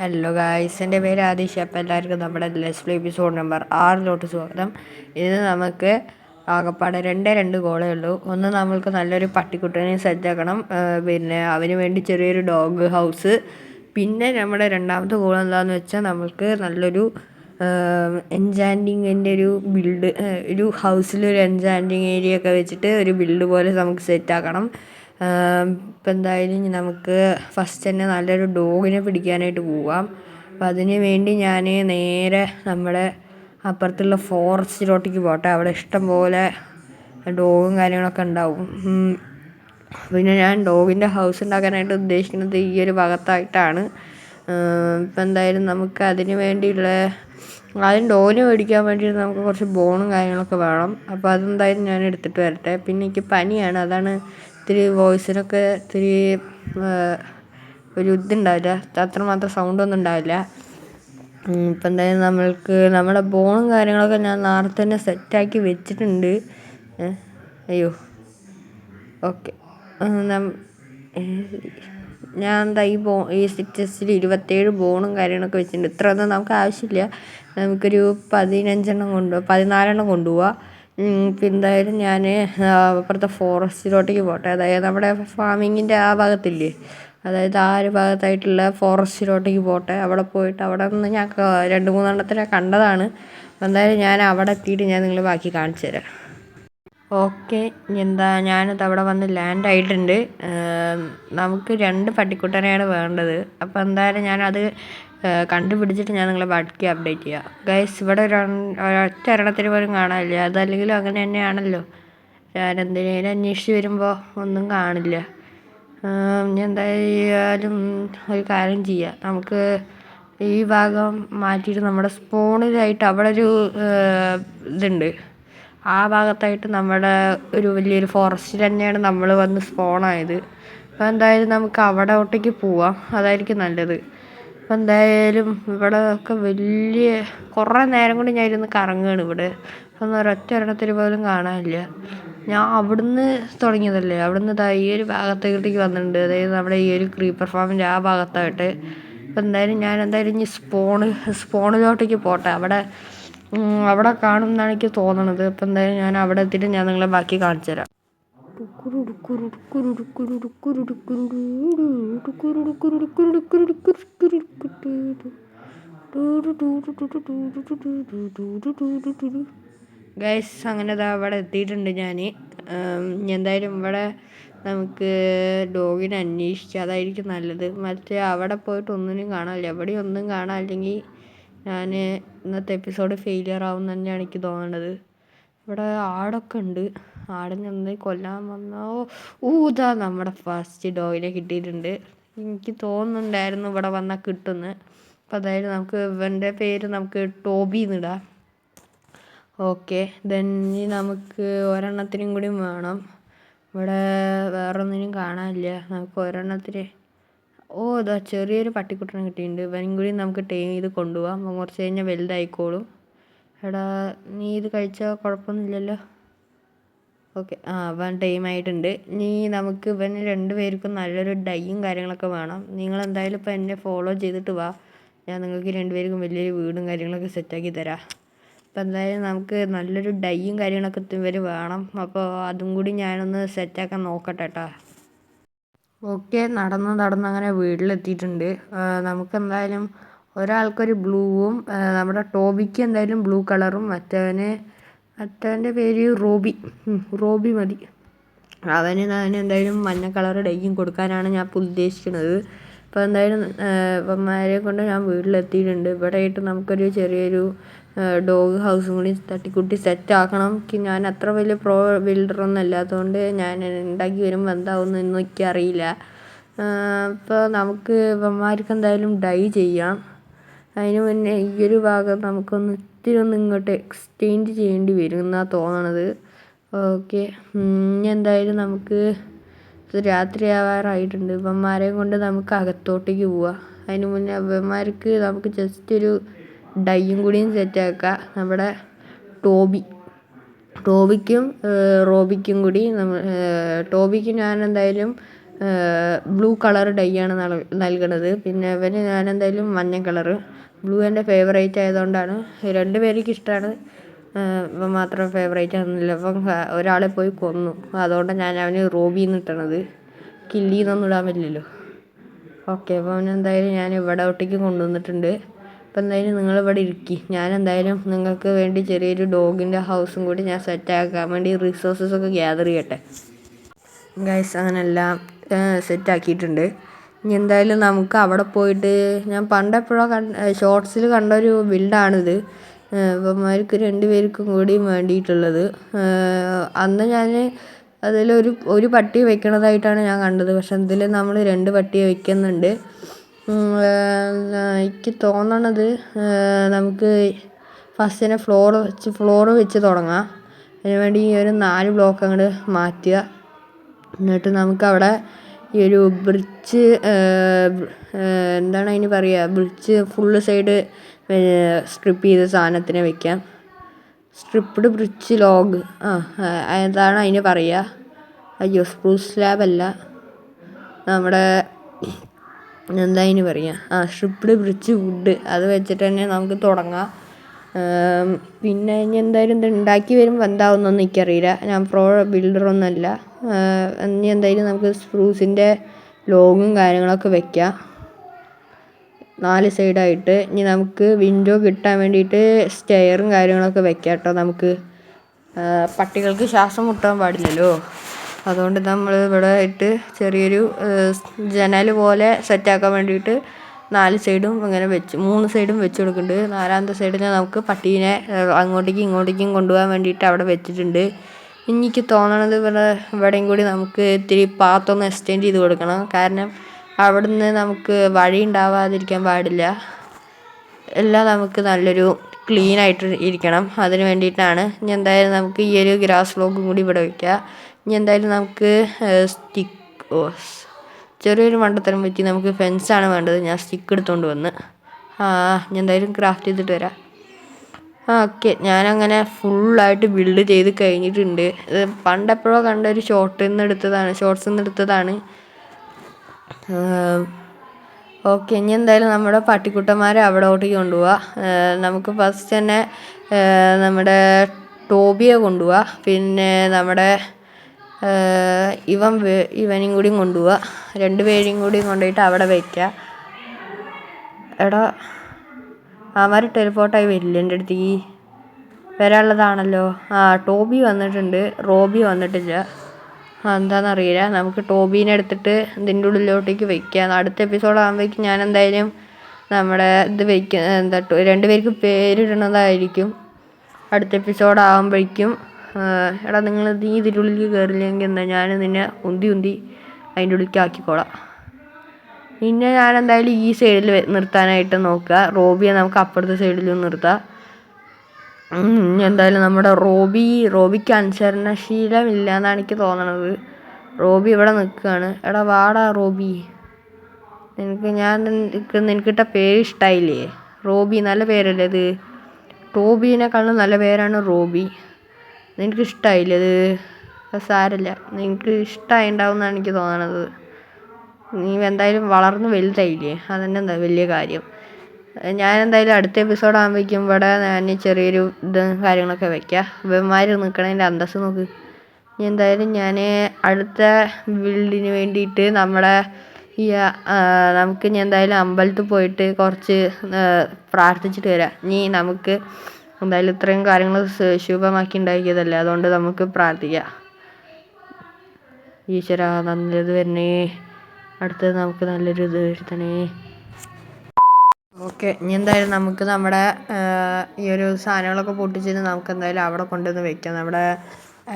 Hello guys, എൻ്റെ പേര് ആദിഷ്. അപ്പോൾ എല്ലാവർക്കും നമ്മുടെ ലെറ്റ്സ് പ്ലേ എപ്പിസോഡ് നമ്പർ 6 സ്വാഗതം. ഇത് നമുക്ക് ആകപ്പാടെ രണ്ട് ഗോളേ ഉള്ളൂ. ഒന്ന്, നമ്മൾക്ക് നല്ലൊരു പട്ടിക്കുട്ടനെ സെറ്റാക്കണം. പിന്നെ അതിന് വേണ്ടി ചെറിയൊരു ഡോഗ് ഹൗസ്. പിന്നെ നമ്മുടെ രണ്ടാമത്തെ ഗോൾ എന്താണെന്ന് വെച്ചാൽ നമ്മൾക്ക് നല്ലൊരു എൻചാൻറ്റിങ്ങിൻ്റെ ഒരു ഹൗസിലൊരു എൻചാൻറ്റിങ് ഏരിയ ഒക്കെ വെച്ചിട്ട് ഒരു ബിൽഡ് പോലെ നമുക്ക് സെറ്റാക്കണം. ഇപ്പം എന്തായാലും നമുക്ക് ഫസ്റ്റ് തന്നെ നല്ലൊരു ഡോഗിനെ പിടിക്കാനായിട്ട് പോവാം. അപ്പം അതിന് വേണ്ടി ഞാൻ നേരെ നമ്മുടെ അപ്പുറത്തുള്ള ഫോറസ്റ്റിലോട്ടേക്ക് പോട്ടെ. അവിടെ ഇഷ്ടം പോലെ ഡോഗും കാര്യങ്ങളൊക്കെ ഉണ്ടാവും. പിന്നെ ഞാൻ ഡോഗിൻ്റെ ഹൗസ് ഉണ്ടാക്കാനായിട്ട് ഉദ്ദേശിക്കുന്നത് ഈ ഒരു ഭാഗത്തായിട്ടാണ്. ഇപ്പം എന്തായാലും നമുക്ക് അതിന് വേണ്ടിയുള്ള ആദ്യം ഡോഗിനെ മേടിക്കാൻ വേണ്ടിയിട്ട് നമുക്ക് കുറച്ച് ബോണും കാര്യങ്ങളൊക്കെ വേണം. അപ്പോൾ അതെന്തായാലും ഞാൻ എടുത്തിട്ട് വരട്ടെ. പിന്നെ എനിക്ക് പനിയാണ്, അതാണ് ഇത്തിരി വോയിസിനൊക്കെ ഇത്തിരി ഒരു ഇതുണ്ടാവില്ല, അത്രമാത്രം സൗണ്ടൊന്നും ഉണ്ടാവില്ല. ഇപ്പം എന്തായാലും നമ്മൾക്ക് നമ്മുടെ ബോണും കാര്യങ്ങളൊക്കെ ഞാൻ നേരത്തെ തന്നെ സെറ്റാക്കി വെച്ചിട്ടുണ്ട്. അയ്യോ, ഓക്കെ. ഞാൻ എന്താ ഈ ചെസ്റ്റിൽ 27 ബോണും കാര്യങ്ങളൊക്കെ വെച്ചിട്ടുണ്ട്. ഇത്രയൊന്നും നമുക്ക് ആവശ്യമില്ല. നമുക്കൊരു 14 കൊണ്ടുപോവാം. ഇപ്പം എന്തായാലും ഞാൻ അപ്പുറത്തെ ഫോറസ്റ്റിലോട്ടേക്ക് പോട്ടെ. അതായത് നമ്മുടെ ഫാമിങ്ങിൻ്റെ ആ ഭാഗത്തില്ലേ, അതായത് ആ ഒരു ഭാഗത്തായിട്ടുള്ള ഫോറസ്റ്റിലോട്ടേക്ക് പോട്ടെ. അവിടെ പോയിട്ട് അവിടെ നിന്ന് ഞാൻ 2-3 കണ്ടതാണ്. എന്തായാലും ഞാൻ അവിടെ എത്തിയിട്ട് ഞാൻ നിങ്ങളെ ബാക്കി കാണിച്ചു തരാം. ഓക്കെ, ഞാനിത് അവിടെ വന്ന് ലാൻഡ് ആയിട്ടുണ്ട്. നമുക്ക് 2 പട്ടിക്കുട്ടനെയാണ് വേണ്ടത്. അപ്പോൾ എന്തായാലും ഞാനത് കണ്ടുപിടിച്ചിട്ട് ഞാൻ നിങ്ങളെ ബാക്കി അപ്ഡേറ്റ് ചെയ്യാം. ഗൈസ്, ഇവിടെ ഒരൊറ്റ ഒരെണ്ണത്തിന് പോലും കാണാനില്ല. അതല്ലെങ്കിലും അങ്ങനെ തന്നെയാണല്ലോ, ഞാൻ എന്തിനേലും അന്വേഷിച്ച് വരുമ്പോൾ ഒന്നും കാണില്ല. എന്തായാലും ഒരു കാര്യം ചെയ്യാം, നമുക്ക് ഈ ഭാഗം മാറ്റിയിട്ട് നമ്മുടെ സ്പോണിലായിട്ട് അവിടെ ഒരു ഇതുണ്ട്. ആ ഭാഗത്തായിട്ട് നമ്മുടെ ഒരു വലിയൊരു ഫോറസ്റ്റിൽ തന്നെയാണ് നമ്മൾ വന്ന് സ്പോണായത്. അപ്പോൾ എന്തായാലും നമുക്ക് അവിടോട്ടേക്ക് പോവാം, അതായിരിക്കും നല്ലത്. അപ്പോൾ എന്തായാലും ഇവിടെ ഒക്കെ കുറേ നേരം കൊണ്ട് ഞാൻ ഇരുന്ന് കറങ്ങുകയാണ്. ഇവിടെ ഒന്നും ഒരൊറ്റ ഒരെണ്ണത്തിന് പോലും കാണാനില്ല. ഞാൻ അവിടുന്ന് തുടങ്ങിയതല്ലേ, അവിടുന്ന് ഈ ഒരു ഭാഗത്തേക്ക് വന്നിട്ടുണ്ട്. അതായത് നമ്മുടെ ഈ ഒരു ക്രീപ്പർ ഫാമിൻ്റെ ആ ഭാഗത്തായിട്ട്. അപ്പോൾ എന്തായാലും ഞാൻ ഇനി സ്പോണിലോട്ടേക്ക് പോട്ടെ. അവിടെ കാണും എന്നാണ് എനിക്ക് തോന്നണത്. അപ്പം എന്തായാലും ഞാൻ അവിടെ എത്തിയിട്ട് ഞാൻ നിങ്ങളെ ബാക്കി കാണിച്ചു തരാം. ഗൈസ്, അങ്ങനെ അവിടെ എത്തിയിട്ടുണ്ട് ഞാൻ. എന്തായാലും ഇവിടെ നമുക്ക് ഡോഗിനെ അന്വേഷിക്കാം, അതായിരിക്കും നല്ലത്. മറ്റേ അവിടെ പോയിട്ട് ഒന്നിനും കാണാനില്ല, എവിടെയും ഒന്നും കാണാനില്ലെങ്കിൽ ഞാൻ ഇന്നത്തെ എപ്പിസോഡ് ഫെയിലിയർ ആവും തന്നെയാണ് എനിക്ക് തോന്നുന്നത്. ഇവിടെ ആടൊക്കെ ഉണ്ട്. ആടിനെ ഒന്ന് കൊല്ലാൻ വന്നോ. ഇതാ നമ്മുടെ ഫസ്റ്റ് ഡോഗിനെ കിട്ടിയിട്ടുണ്ട്. എനിക്ക് തോന്നുന്നുണ്ടായിരുന്നു ഇവിടെ വന്നാൽ കിട്ടുമെന്ന്. അപ്പോൾ അതായത് നമുക്ക് ഇവൻ്റെ പേര് നമുക്ക് ടോബി എന്നിടാം. ഓക്കെ, ഇനി നമുക്ക് ഒരെണ്ണത്തിനും കൂടി വേണം. ഇവിടെ വേറൊന്നിനും കാണാനില്ല. നമുക്ക് ഒരെണ്ണത്തിന് ഇതാ ചെറിയൊരു പട്ടിക്കുട്ടനെ കിട്ടിയിട്ടുണ്ട്. ഇവനും കൂടി നമുക്ക് ടൈം ചെയ്ത് കൊണ്ടുപോകാം. കുറച്ച് കഴിഞ്ഞാൽ വലുതായിക്കോളും. എടാ, നീ ഇത് കഴിച്ചാൽ കുഴപ്പമൊന്നുമില്ലല്ലോ. ഓക്കെ, അവൻ ടൈം ആയിട്ടുണ്ട്. നമുക്ക് ഇവന് 2 പേർക്കും നല്ലൊരു ഡൈയും കാര്യങ്ങളൊക്കെ വേണം. നിങ്ങളെന്തായാലും ഇപ്പോൾ എന്നെ ഫോളോ ചെയ്തിട്ട് വാ, ഞാൻ നിങ്ങൾക്ക് 2 പേർക്കും വലിയൊരു വീടും കാര്യങ്ങളൊക്കെ സെറ്റാക്കി തരാം. അപ്പോൾ എന്തായാലും നമുക്ക് നല്ലൊരു ഡൈയും കാര്യങ്ങളൊക്കെ ഇവർ വേണം. അപ്പോൾ അതും കൂടി ഞാനൊന്ന് സെറ്റാക്കാൻ നോക്കട്ടെ കേട്ടോ. ഓക്കെ, നടന്ന് അങ്ങനെ വീട്ടിലെത്തിയിട്ടുണ്ട്. നമുക്കെന്തായാലും ഒരാൾക്കൊരു ബ്ലൂവും, നമ്മുടെ ടോബിക്ക് എന്തായാലും ബ്ലൂ കളറും, മറ്റവൻ്റെ പേര് റോബി മതി. ഞാൻ എന്തായാലും മഞ്ഞ കളർ ഡൈയും കൊടുക്കാനാണ് ഞാൻ ഇപ്പോൾ ഉദ്ദേശിക്കുന്നത്. അപ്പോൾ എന്തായാലും ഇവന്മാരെ കൊണ്ട് ഞാൻ വീട്ടിലെത്തിയിട്ടുണ്ട്. ഇവിടെ ആയിട്ട് നമുക്കൊരു ചെറിയൊരു ഡോഗ് ഹൗസും കൂടി തട്ടിക്കൂട്ടി സെറ്റാക്കണം. ഞാൻ അത്ര വലിയ ബിൽഡറൊന്നും അല്ലാത്തതുകൊണ്ട് ഞാൻ ഉണ്ടാക്കി വരുമ്പോൾ എന്താവുമെന്നൊന്നും എനിക്കറിയില്ല. അപ്പോൾ നമുക്ക് ഇവന്മാർക്ക് എന്തായാലും ഡൈ ചെയ്യാം. അതിന് മുന്നേ ഈ ഒരു ഭാഗം ഇത്തിരി ഒന്ന് ഇങ്ങോട്ട് എക്സ്റ്റെൻഡ് ചെയ്യേണ്ടി വരും എന്നാണ് തോന്നണത്. ഓക്കെ, എന്തായാലും നമുക്ക് രാത്രിയാവാറായിട്ടുണ്ട്. ഇവന്മാരെയും കൊണ്ട് നമുക്ക് അകത്തോട്ടേക്ക് പോവാം. അതിന് മുന്നേ ഇവന്മാർക്ക് നമുക്ക് ജസ്റ്റ് ഒരു ഡൈയും കൂടിയും സെറ്റാക്കാം. നമ്മുടെ ടോബിക്കും റോബിക്കും കൂടി ടോബിക്ക് ഞാൻ എന്തായാലും ബ്ലൂ കളർ ഡൈ ആണ് നൽകണത്. പിന്നെ ഇവന് ഞാൻ എന്തായാലും മഞ്ഞ കളറ്. ബ്ലൂ എൻ്റെ ഫേവറേറ്റ് ആയതുകൊണ്ടാണ്. രണ്ടുപേർക്ക് ഇഷ്ടമാണ്, ഇവൻ മാത്രം ഫേവറേറ്റ് ആകുന്നില്ല. അപ്പം ഒരാളെ പോയി കൊന്നു, അതുകൊണ്ടാണ് ഞാൻ അവന് റോബി എന്ന് ഇട്ടണത്. കില്ലിന്നൊന്നും ഇടാൻ പറ്റില്ലല്ലോ. ഓക്കെ, അപ്പോൾ അവനെന്തായാലും ഞാൻ ഇവിടെ ഒട്ടേക്ക് കൊണ്ടുവന്നിട്ടുണ്ട്. അപ്പോൾ എന്തായാലും നിങ്ങളിവിടെ ഇരിക്കും, ഞാൻ എന്തായാലും നിങ്ങൾക്ക് വേണ്ടി ചെറിയൊരു ഡോഗിൻ്റെ ഹൗസും കൂടി ഞാൻ സെറ്റാക്കാൻ വേണ്ടി റിസോഴ്സസൊക്കെ ഗ്യാദർ ചെയ്യട്ടെ. ഗൈസ്, അങ്ങനെല്ലാം സെറ്റാക്കിയിട്ടുണ്ട്. ഇനി എന്തായാലും നമുക്ക് അവിടെ പോയിട്ട്, ഞാൻ പണ്ടെപ്പോഴോ ഷോർട്സിൽ കണ്ടൊരു ബിൽഡാണിത്. ഇവന്മാർക്ക് രണ്ടുപേർക്കും കൂടി വേണ്ടിയിട്ടുള്ളത്. അന്ന് ഞാൻ ഒരു പട്ടി വെക്കണതായിട്ടാണ് ഞാൻ കണ്ടത്. പക്ഷെ ഇതിൽ നമ്മൾ 2 പട്ടിയെ വെക്കുന്നുണ്ട്. എനിക്ക് തോന്നണത് നമുക്ക് ഫസ്റ്റ് തന്നെ ഫ്ലോർ വെച്ച് തുടങ്ങാം. അതിനുവേണ്ടി ഈ ഒരു 4 ബ്ലോക്ക് അങ്ങോട്ട് മാറ്റുക. എന്നിട്ട് നമുക്കവിടെ ഈ ഒരു ബ്രിഡ്ജ്, എന്താണ് അതിന് പറയുക, ബ്രിഡ്ജ് ഫുള്ള് സൈഡ് സ്ട്രിപ്പ് ചെയ്ത സാധനത്തിനെ വെക്കാം. സ്ട്രിപ്പ്ഡ് ബ്രിഡ്ജ് ലോഗ്, അതാണ് അതിന് പറയുക. അയ്യോ, സ്പ്രൂസ് സ്ലാബ് അല്ല, നമ്മുടെ എന്താ അതിന് പറയുക, സ്ട്രിപ്പ്ഡ് ബ്രിഡ്ജ് വുഡ്, അത് വെച്ചിട്ട് തന്നെ നമുക്ക് തുടങ്ങാം. പിന്നെ ഇനി എന്തായാലും ഇത് ഉണ്ടാക്കി വരുമ്പോൾ എന്താവുന്നൊന്നും എനിക്കറിയില്ല, ഞാൻ പ്രോ ബിൽഡറൊന്നുമല്ല. ഇനി എന്തായാലും നമുക്ക് സ്പ്രൂസിൻ്റെ ലോഗും കാര്യങ്ങളൊക്കെ വെക്കാം 4 സൈഡായിട്ട്. ഇനി നമുക്ക് വിൻഡോ കിട്ടാൻ വേണ്ടിയിട്ട് സ്റ്റെയറും കാര്യങ്ങളൊക്കെ വെക്കാം കേട്ടോ. നമുക്ക് പട്ടികൾക്ക് ശ്വാസം മുട്ടാൻ പാടില്ലല്ലോ, അതുകൊണ്ട് നമ്മൾ ഇവിടെ ആയിട്ട് ചെറിയൊരു ജനൽ പോലെ സെറ്റാക്കാൻ വേണ്ടിയിട്ട് 4 സൈഡും അങ്ങനെ 3 സൈഡും വെച്ച് കൊടുക്കുന്നുണ്ട്. 4ാമത്തെ സൈഡിൽ നമുക്ക് പട്ടീനെ അങ്ങോട്ടേക്കും ഇങ്ങോട്ടേക്കും കൊണ്ടുപോകാൻ വേണ്ടിയിട്ട് അവിടെ വെച്ചിട്ടുണ്ട്. എനിക്ക് തോന്നണത് ഇവിടെയും കൂടി നമുക്ക് ഇത്തിരി പാത്തൊന്ന് എക്സ്റ്റെൻഡ് ചെയ്ത് കൊടുക്കണം. കാരണം അവിടുന്ന് നമുക്ക് വഴി ഉണ്ടാവാതിരിക്കാൻ പാടില്ല, എല്ലാം നമുക്ക് നല്ലൊരു ക്ലീനായിട്ട് ഇരിക്കണം. അതിന് വേണ്ടിയിട്ടാണ്. ഇനി എന്തായാലും നമുക്ക് ഈ ഒരു ഗ്രാസ് ബ്ലോക്കും കൂടി ഇവിടെ വയ്ക്കുക. ഇനി എന്തായാലും നമുക്ക് ചെറിയൊരു മണ്ടത്തരം പറ്റി നമുക്ക് ഫെൻസാണ് വേണ്ടത്. ഞാൻ സ്റ്റിക്ക് എടുത്തുകൊണ്ട് വന്ന് ഇനി എന്തായാലും ക്രാഫ്റ്റ് ചെയ്തിട്ട് വരാം. ഓക്കെ, ഞാനങ്ങനെ ഫുള്ളായിട്ട് ബിൽഡ് ചെയ്ത് കഴിഞ്ഞിട്ടുണ്ട്. ഇത് പണ്ടെപ്പോഴോ കണ്ട ഒരു ഷോർട്സിൽ നിന്ന് എടുത്തതാണ്. ഓക്കെ, ഇനി എന്തായാലും നമ്മുടെ പട്ടിക്കുട്ടന്മാരെ അവിടോട്ടേക്ക് കൊണ്ടുപോവാം. നമുക്ക് ഫസ്റ്റ് തന്നെ നമ്മുടെ ടോബിയെ കൊണ്ടുപോവാം. പിന്നെ നമ്മുടെ ഇവനെയും കൂടി കൊണ്ടുപോവാം. 2 പേരെയും കൂടി കൊണ്ടുപോയിട്ട് അവിടെ വയ്ക്കുക. എടാ, അവന്മാർ ടെലിപ്പോർട്ടായി വരില്ല എൻ്റെ അടുത്തേക്ക്, വരാനുള്ളതാണല്ലോ. ടോബി വന്നിട്ടുണ്ട്, റോബി വന്നിട്ടില്ല. എന്താണെന്നറിയില്ല. നമുക്ക് ടോബീനെ എടുത്തിട്ട് ഇതിൻ്റെ ഉള്ളിലോട്ടേക്ക് വയ്ക്കാം. അടുത്ത എപ്പിസോഡ് ആകുമ്പോഴേക്കും ഞാൻ എന്തായാലും നമ്മുടെ ഇത് വയ്ക്കുക, 2 പേർക്ക് പേരിടുന്നതായിരിക്കും അടുത്ത എപ്പിസോഡ് ആകുമ്പോഴേക്കും. എടാ, നിങ്ങൾ ഇതിൻ്റെ ഉള്ളിൽ കയറില്ലെങ്കിൽ എന്താ, ഞാൻ നിന്നെ ഉന്തി അതിൻ്റെ ഉള്ളിലേക്ക് ആക്കിക്കോളാം. പിന്നെ ഞാൻ എന്തായാലും ഈ സൈഡിൽ നിർത്താനായിട്ട് നോക്കുക. റോബിയെ നമുക്ക് അപ്പുറത്തെ സൈഡിലും നിർത്താം. എന്തായാലും നമ്മുടെ റോബിക്ക് അനുസരണശീലമില്ല എന്നാണ് എനിക്ക് തോന്നണത്. റോബി ഇവിടെ നിൽക്കുകയാണ്. എടാ വാടാ റോബി, നിനക്കിട്ട പേര് ഇഷ്ടമായില്ലേ? റോബി നല്ല പേരല്ലേ ഇത്? ടോബീനെക്കാളും നല്ല പേരാണ് റോബി. നിനക്ക് ഇഷ്ടമായില്ലേ ഇത്? സാരമില്ല, നിനക്ക് ഇഷ്ടമായിണ്ടാവും എന്നാണ് എനിക്ക് തോന്നണത്. നീ എന്തായാലും വളർന്ന് വലുതായില്ലേ, അതന്നെ എന്താ വലിയ കാര്യം. ഞാൻ എന്തായാലും അടുത്ത എപ്പിസോഡ് ആകുമ്പോഴേക്കും ഇവിടെ ഞാൻ ചെറിയൊരു കാര്യങ്ങളൊക്കെ വയ്ക്കാം. ഇവന്മാർ നിൽക്കണതിൻ്റെ അന്തസ്സ് നോക്ക്. എന്തായാലും ഞാൻ അടുത്ത ബിൽഡിന് വേണ്ടിയിട്ട് നമുക്ക് ഇനി എന്തായാലും അമ്പലത്തിൽ പോയിട്ട് കുറച്ച് പ്രാർത്ഥിച്ചിട്ട് വരാം. ഇനി നമുക്ക് എന്തായാലും ഇത്രയും കാര്യങ്ങൾ ശുഭമാക്കി ഉണ്ടാക്കിയതല്ലേ, അതുകൊണ്ട് നമുക്ക് പ്രാർത്ഥിക്കാം. ഈശ്വര, നല്ലത് വരണേ, അടുത്തത് നമുക്ക് നല്ലൊരു ഇത് വരുത്തണേ. ഓക്കെ, ഇനി എന്തായാലും നമുക്ക് നമ്മുടെ ഈ ഒരു സാധനങ്ങളൊക്കെ പൊട്ടിച്ചിട്ട് നമുക്ക് എന്തായാലും അവിടെ കൊണ്ടുവന്ന് വെക്കാം. നമ്മുടെ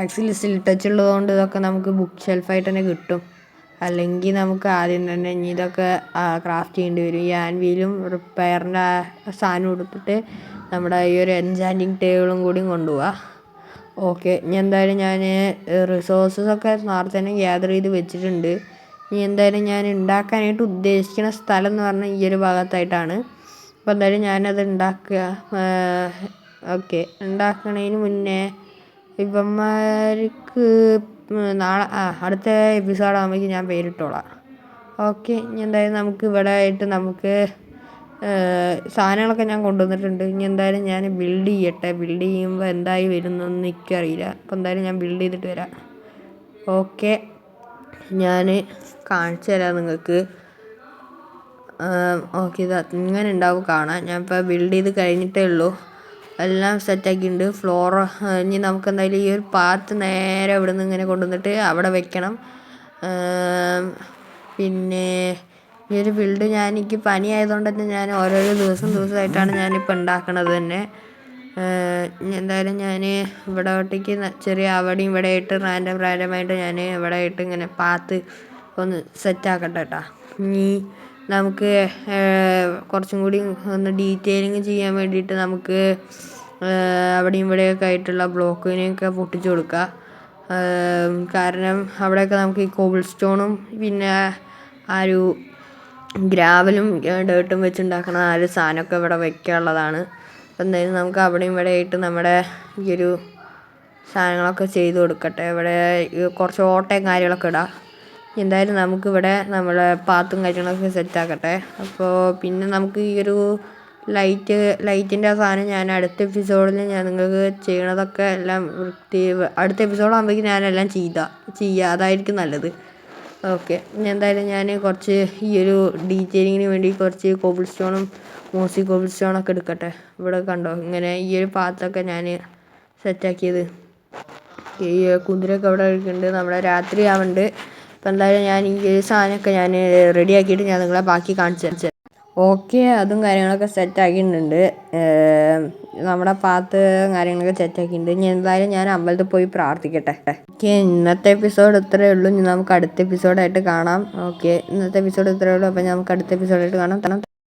ആക്സിൽ ടച്ച് ഉള്ളതുകൊണ്ട് ഇതൊക്കെ നമുക്ക് ബുക്ക് ഷെൽഫായിട്ട് തന്നെ കിട്ടും. അല്ലെങ്കിൽ നമുക്ക് ആദ്യം തന്നെ ഇനി ഇതൊക്കെ ക്രാഫ്റ്റ് ചെയ്യേണ്ടി വരും. ഈ ആൻവീലും റിപ്പയറിൻ്റെ സാധനം എടുത്തിട്ട് നമ്മുടെ ഈ ഒരു എൻചാൻറ്റിങ് ടേബിളും കൂടി കൊണ്ടുപോവാം. ഓക്കെ, ഇനി എന്തായാലും ഞാൻ റിസോഴ്സസൊക്കെ നേരത്തെ തന്നെ ഗ്യാദർ ചെയ്ത് വെച്ചിട്ടുണ്ട്. ഇനി എന്തായാലും ഞാൻ ഉണ്ടാക്കാനായിട്ട് ഉദ്ദേശിക്കുന്ന സ്ഥലം എന്ന് പറഞ്ഞാൽ ഈ ഒരു ഭാഗത്തായിട്ടാണ്. അപ്പോൾ എന്തായാലും ഞാനത് ഉണ്ടാക്കുക. ഓക്കെ, ഉണ്ടാക്കണതിന് മുന്നേ ഇവന്മാർക്ക് നാളെ അടുത്ത എപ്പിസോഡാകുമ്പോഴേക്കും ഞാൻ പേരിട്ടോളാം. ഓക്കെ, ഇനി എന്തായാലും നമുക്ക് ഇവിടെ ആയിട്ട് നമുക്ക് സാധനങ്ങളൊക്കെ ഞാൻ കൊണ്ടുവന്നിട്ടുണ്ട്. ഇനി എന്തായാലും ഞാൻ ബിൽഡ് ചെയ്യട്ടെ. ബിൽഡ് ചെയ്യുമ്പോൾ എന്തായി വരുന്നൊന്നും എനിക്കറിയില്ല. അപ്പോൾ എന്തായാലും ഞാൻ ബിൽഡ് ചെയ്തിട്ട് വരാം. ഓക്കെ, ഞാൻ കാണിച്ചു തരാം നിങ്ങൾക്ക്. ഓക്കെ, ഇത് ഇങ്ങനെ ഉണ്ടാവും കാണാൻ. ഞാൻ ഇപ്പോൾ ബിൽഡ് ചെയ്ത് കഴിഞ്ഞിട്ടേ ഉള്ളൂ. എല്ലാം സെറ്റാക്കിയിട്ടുണ്ട്. ഫ്ലോർ ഇനി നമുക്ക് എന്തായാലും ഈ ഒരു പാത്ത് നേരെ ഇവിടെ നിന്ന് ഇങ്ങനെ കൊണ്ടുവന്നിട്ട് അവിടെ വെക്കണം. പിന്നെ ഈ ഒരു ബിൽഡ് എനിക്ക് പനി ആയതുകൊണ്ട് തന്നെ ഞാൻ ഓരോരോ ദിവസമായിട്ടാണ് ഞാനിപ്പോൾ ഉണ്ടാക്കണത് തന്നെ. എന്തായാലും ഞാൻ ഇവിടോട്ടേക്ക് ചെറിയ അവിടെയും ഇവിടെ ആയിട്ട് റാൻഡമായിട്ട് ഞാൻ ഇവിടെ ആയിട്ട് ഇങ്ങനെ പാത്ത് ഒന്ന് സെറ്റാക്കട്ടെ കേട്ടോ. ഇനി നമുക്ക് കുറച്ചും കൂടി ഒന്ന് ഡീറ്റെയിലിങ് ചെയ്യാൻ വേണ്ടിയിട്ട് നമുക്ക് അവിടെയും ഇവിടെയൊക്കെ ആയിട്ടുള്ള ബ്ലോക്കിനെയൊക്കെ പൊട്ടിച്ചു കൊടുക്കുക. കാരണം അവിടെയൊക്കെ നമുക്ക് ഈ കോബിൾ സ്റ്റോണും പിന്നെ ആ ഒരു ഗ്രാവലും ഡേർട്ടും വെച്ചുണ്ടാക്കണ ആ ഒരു സാധനമൊക്കെ ഇവിടെ വയ്ക്കാനുള്ളതാണ്. അപ്പോൾ എന്തായാലും നമുക്ക് അവിടെയും ഇവിടെ ആയിട്ട് നമ്മുടെ ഈ ഒരു സാധനങ്ങളൊക്കെ ചെയ്ത് കൊടുക്കട്ടെ. ഇവിടെ കുറച്ച് ഓട്ടയും കാര്യങ്ങളൊക്കെ ഇടാം. എന്തായാലും നമുക്കിവിടെ നമ്മളെ പാത്തും കാര്യങ്ങളൊക്കെ സെറ്റാക്കട്ടെ. അപ്പോൾ പിന്നെ നമുക്ക് ഈ ഒരു ലൈറ്റിൻ്റെ ആ സാധനം ഞാൻ അടുത്ത എപ്പിസോഡിൽ ഞാൻ നിങ്ങൾക്ക് ചെയ്യണതൊക്കെ എല്ലാം അടുത്ത എപ്പിസോഡാകുമ്പോഴേക്കും ഞാനെല്ലാം ചെയ്യുക, അതായിരിക്കും നല്ലത്. ഓക്കെ, എന്തായാലും ഞാൻ കുറച്ച് ഈ ഒരു ഡീറ്റെയിലിങ്ങിന് വേണ്ടി കുറച്ച് കോബിൾ സ്റ്റോണും മോസി കോബിൾ സ്റ്റോണൊക്കെ എടുക്കട്ടെ. ഇവിടെ കണ്ടോ ഇങ്ങനെ ഈ ഒരു പാത്തൊക്കെ ഞാൻ സെറ്റാക്കിയത്. ഈ കുതിരയൊക്കെ അവിടെ ഇരിക്കുന്നുണ്ട്. നമ്മുടെ രാത്രി ആവുന്നുണ്ട്. അപ്പോൾ എന്തായാലും ഞാൻ ഈ ഒരു സാധനമൊക്കെ ഞാൻ റെഡിയാക്കിയിട്ട് ഞാൻ നിങ്ങളെ ബാക്കി കാണിച്ചു തരാം. ഓക്കെ, അതും കാര്യങ്ങളൊക്കെ സെറ്റാക്കിയിട്ടുണ്ട്. നമ്മുടെ പാത്ത് കാര്യങ്ങളൊക്കെ സെറ്റാക്കിയിട്ടുണ്ട്. ഇനി എന്തായാലും ഞാൻ അമ്പലത്തിൽ പോയി പ്രാർത്ഥിക്കട്ടെ. ഓക്കെ, ഇന്നത്തെ എപ്പിസോഡ് ഇത്രയേ ഉള്ളൂ. ഇനി നമുക്ക് അടുത്ത എപ്പിസോഡായിട്ട് കാണാം. ഓക്കെ, ഇന്നത്തെ എപ്പിസോഡ് ഇത്രയേ ഉള്ളൂ. അപ്പോൾ നമുക്ക് അടുത്ത എപ്പിസോഡായിട്ട് കാണാം.